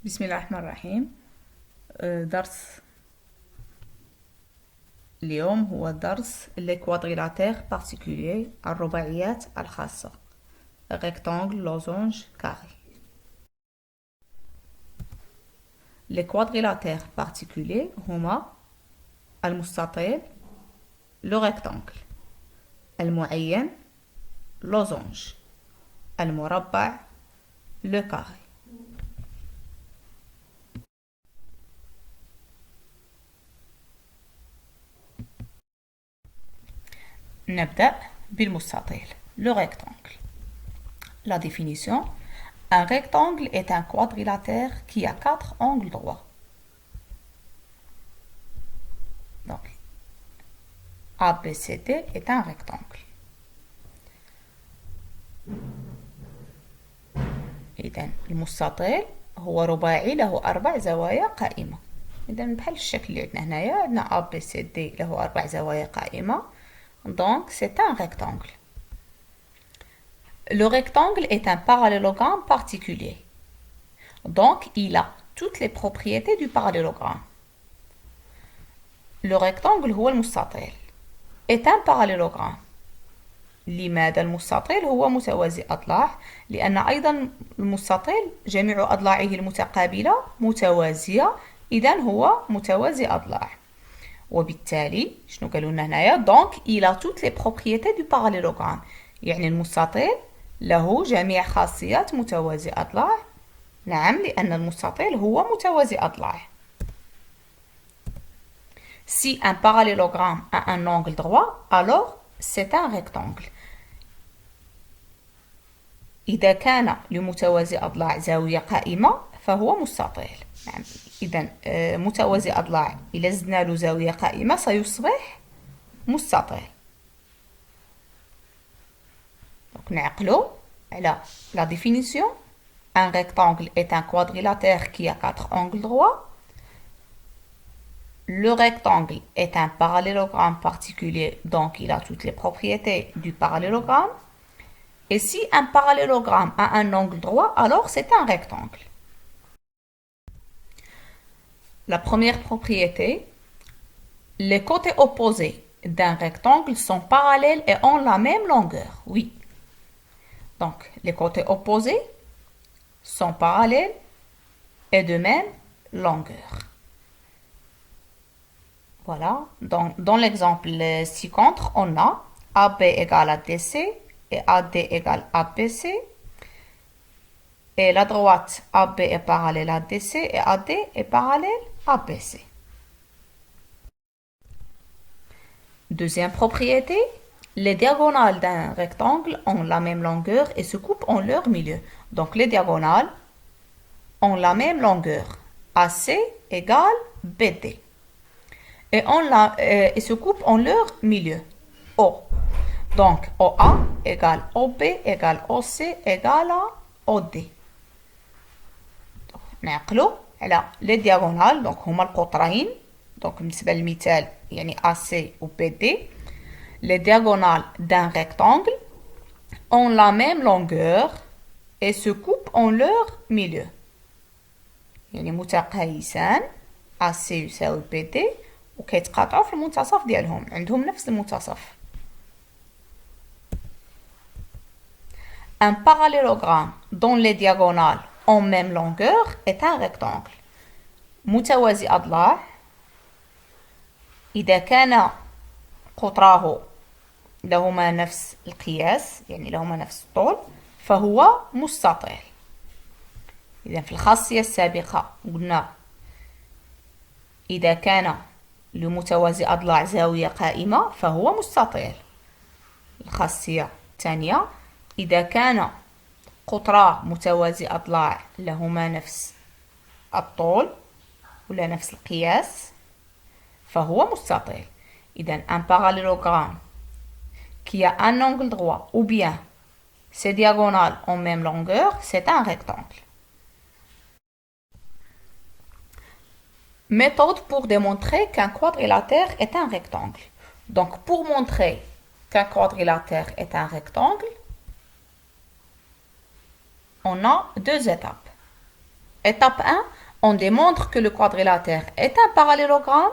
بسم الله الرحمن الرحيم. درس اليوم هو درس les quadrilatères particuliers الرباعيات الخاصة rectangle, losange, carré. Les quadrilatères particuliers هما المستطيل le rectangle المعين losange المربع le carré. نبدأ بالمستطيل le rectangle. La définition: un rectangle est un quadrilatère qui a 4 angles droits. Donc, ABCD est un rectangle. إذن المستطيل هو رباعي له 4 زوايا قائمة. إذن بحال الشكل اللي عندنا هنايا عندنا ABCD له 4 زوايا قائمة. Donc, c'est un rectangle. Le rectangle est un parallélogramme particulier. Donc, il a toutes les propriétés du parallélogramme. Le rectangle هو المستطيل est un parallélogramme. لماذا المستطيل هو متوازي أضلاع؟ لأن أيضا المستطيل جميع أضلاعه المتقابلة متوازية، إذن هو متوازي أضلاع. وبالتالي شنو قالوا لنا هنايا؟ donc il a toutes les propriétés du parallélogramme. يعني المستطيل له جميع خاصيات متوازي أضلاع. نعم، لأن المستطيل هو متوازي أضلاع. Si un parallélogramme a un angle droit, alors c'est un rectangle. إذا كان لمتوازي أضلاع زاوية قائمة فهو مستطيل. يعني إذا متوازي أضلاع إذا زدنا له زاوية قائمة سيصبح مستطيل. Donc نعقلوا على la définition. Un rectangle est un quadrilatère qui a 4 angles droits. Le rectangle est un parallélogramme particulier, donc il a toutes les propriétés du parallélogramme. Et si un parallélogramme a un angle droit, alors c'est un rectangle. La première propriété: les côtés opposés d'un rectangle sont parallèles et ont la même longueur. Oui. Donc, les côtés opposés sont parallèles et de même longueur. Voilà. Dans l'exemple ci-contre, on a AB égale ADC et AD égale ABC. Et la droite AB est parallèle à ADC et AD est parallèle à ABC. Deuxième propriété: les diagonales d'un rectangle ont la même longueur et se coupent en leur milieu. Donc les diagonales ont la même longueur. AC égale BD. Et se coupent en leur milieu. O. Donc OA égale OB égale OC égale à OD. نعقلوا على les diagonales. donc هما القطرين. donc بالنسبة للمثال يعني AC ou BD. Les diagonales d'un rectangle ont la même longueur et se coupent en leur milieu. يعني متقايسان AC يساوي BD وكيتقاطعوا في المنتصف ديالهم، عندهم نفس المنتصف. Un parallélogramme dont les diagonales ont même longueur est un rectangle. متوازي أضلاع إذا كان قطراه لهما نفس القياس، يعني لهما نفس الطول، فهو مستطيل. إذا في الخاصية السابقة قلنا إذا كان لمتوازي أضلاع زاوية قائمة فهو مستطيل. الخاصية الثانية: إذا كان قطرا متوازي أضلاع لهما نفس الطول ولا نفس القياس فهو مستطيل. إذن un parallélogramme qui a un angle droit ou bien ses diagonales ont même longueur, c'est un rectangle. Méthode pour démontrer qu'un quadrilatère est un rectangle. Donc pour montrer qu'un quadrilatère est un rectangle, on a deux étapes. Étape 1, on démontre que le quadrilatère est un parallélogramme.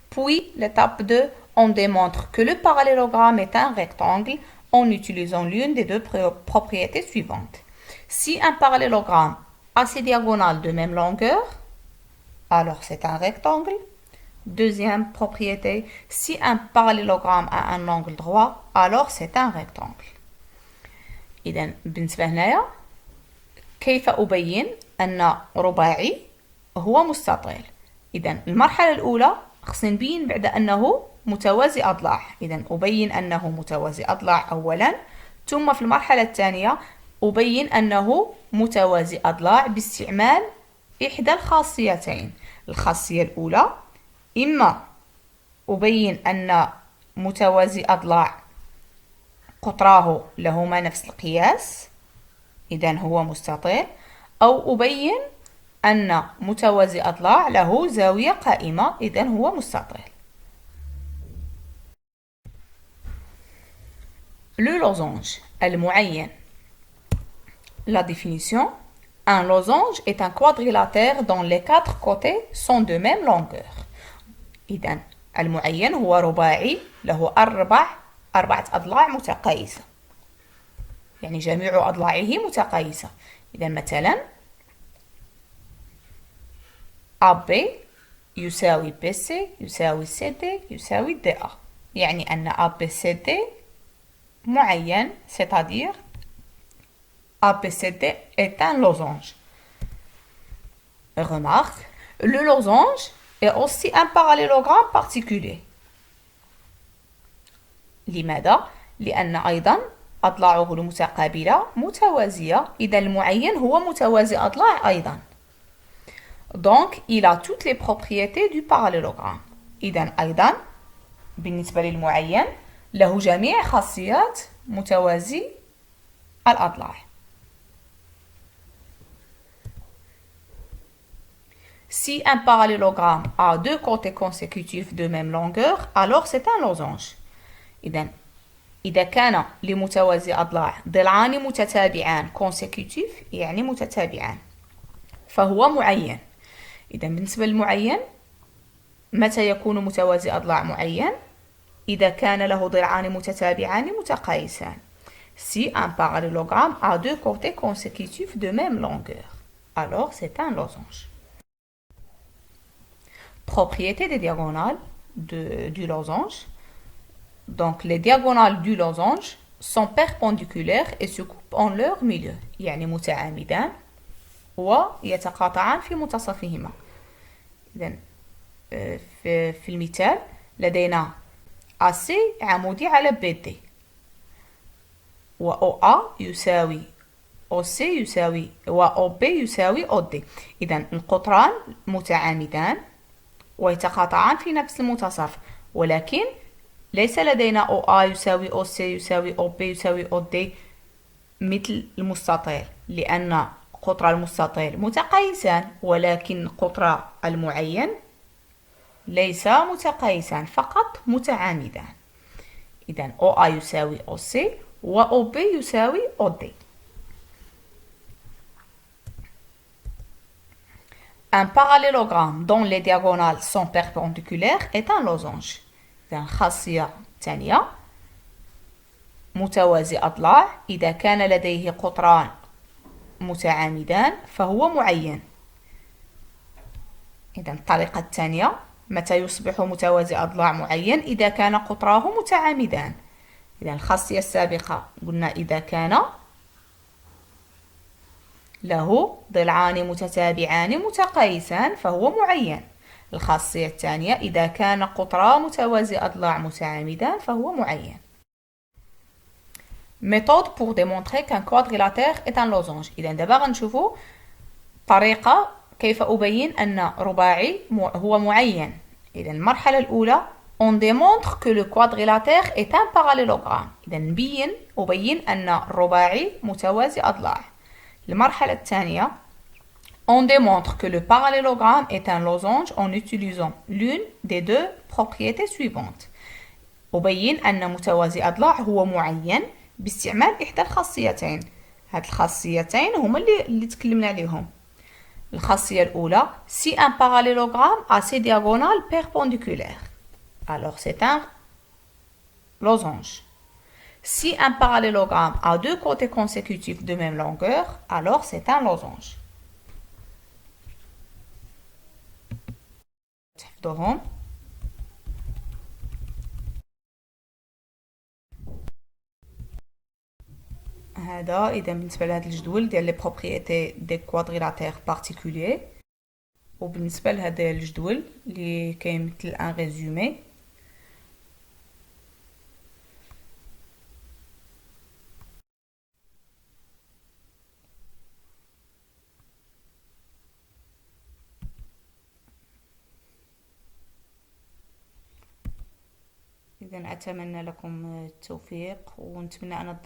Puis, l'étape 2, on démontre que le parallélogramme est un rectangle en utilisant l'une des deux propriétés suivantes. Si un parallélogramme a ses diagonales de même longueur, alors c'est un rectangle. Deuxième propriété, si un parallélogramme a un angle droit, alors c'est un rectangle. إذن بالنسبة هنايا كيف أبين أن رباعي هو مستطيل؟ إذن المرحلة الأولى خصني نبين بعد أنه متوازي أضلاع. إذن أبين أنه متوازي أضلاع أولا، ثم في المرحلة الثانية أبين أنه متوازي أضلاع باستعمال إحدى الخاصيتين. الخاصية الأولى، إما أبين أن متوازي أضلاع قطراه لهما نفس القياس، إذن هو مستطيل، أو أبين أن متوازي أضلاع له زاوية قائمة، إذن هو مستطيل. Le losange المعين. La définition: un losange est un quadrilatère dont les quatre côtés sont de même longueur. إذن المعين هو رباعي له أربعة أضلاع متقايسة، يعني جميع أضلاعه متقايسة. إذن مثلا AB يساوي BC يساوي CD يساوي DA، يعني أن ABCD معين، c'est-à-dire ABCD est un losange. Remarque, le losange est aussi un parallélogramme particulier. لماذا؟ لأن أيضا أضلاعه المتقابلة متوازية، إذا المعين هو متوازي أضلاع أيضا. Donc, il a toutes les propriétés du parallélogramme. إذا أيضا بالنسبة للمعين له جميع خاصيات متوازي الأضلاع. Si un parallélogramme a deux côtés consécutifs de même longueur, alors c'est un losange. إذا كان لمتوازي أضلاع ضلعان متتابعان consécutif يعني متتابعان فهو معين. إذا بالنسبة للمعين متى يكون متوازي أضلاع معين؟ إذا كان له ضلعان متتابعان متقايسان. Si un parallélogramme a deux côtés consécutifs de même longueur, alors c'est un losange. Propriété des diagonales du losange. Donc les diagonales du losange sont perpendiculaires et se coupent en leur milieu، يعني متعامدان ويتقاطعان في منتصفهما. إذن في المثال لدينا AC عمودي على BD، و OA يساوي OC يساوي و OB يساوي OD. إذن القطران متعامدان ويتقاطعان في نفس المنتصف، ولكن ليس لدينا OA يساوي OC يساوي OB يساوي OD مثل المستطيل، لأن قطر المستطيل متقايسان ولكن قطر المعين ليس متقايسان، فقط متعامدان. إذن OA يساوي OC و OB يساوي OD. Un parallélogramme dont les diagonales sont perpendiculaires est un losange. إذن خاصية ثانية، متوازي أضلاع إذا كان لديه قطران متعامدان فهو معين. إذن الطريقة الثانية، متى يصبح متوازي أضلاع معين؟ إذا كان قطراه متعامدان. إذن الخاصية السابقة قلنا إذا كان له ضلعان متتابعان متقايسان فهو معين. الخاصية الثانية إذا كان قطرا متوازي أضلاع متعامدان فهو معين. Méthode pour démontrer qu'un quadrilatère est un losange. إذا دابا غنشوفوا طريقة كيف أبين أن رباعي هو معين. إذا المرحلة الأولى on démontre que le quadrilatère est un parallélogramme. إذا أبين أن الرباعي متوازي أضلاع. المرحلة الثانية on démontre que le parallélogramme est un losange en utilisant l'une des deux propriétés suivantes. أبين أن متوازي أضلاع هو معين باستعمال إحدى الخاصيتين. هاد الخاصيتين هما اللي تكلمنا عليهم. الخاصية الأولى si un parallélogramme a ses diagonales perpendiculaires alors c'est un losange. Si un parallélogramme a deux côtés consécutifs de même longueur, alors c'est un losange. تحفظوهم. هذا إذا بالنسبة لهذا الجدول ديال les propriétés des quadrilatères particuliers، وبالنسبة لهذا الجدول اللي كيمثل ان ريزومي. إذا أتمنى لكم التوفيق ونتمنى أن